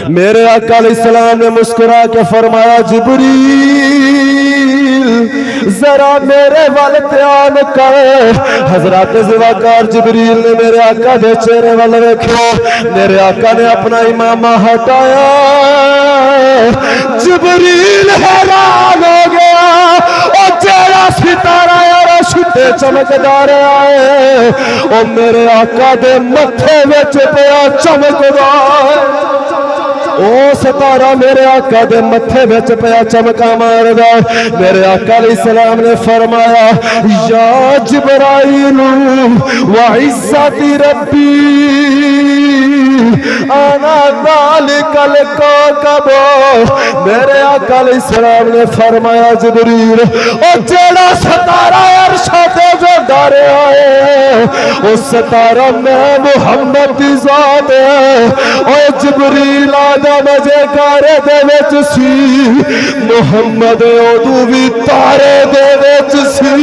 میرے آقا علیہ السلام نے مسکرا کے فرمایا جبریل ذرا میرے وال دھیان کر حضرات زواکار جبریل نے میرے آقا دے چہرے وال دیکھا میرے آقا نے اپنا امامہ ہٹایا جبریل حیران ہو گیا اور تیرا ستارہ چھٹے چمکدار آئے اور میرے آقا دے متھے وچ پیا چمکدار او ستارہ میرے آقا دے متھے وچ پیا چمکا ماردا میرے آقا علیہ السلام نے فرمایا یا جبرائیل وعزت ربی انا ذالک الکوکب میرے آقا علیہ السلام نے فرمایا جبریل او جیڑا ستارہ عرش تے جو ڈارے آئے او ستارہ میں محمد دی ذات ہے او جبریل آدم جے کارے دے وچ سی محمد او بھی تارے دے وچ سی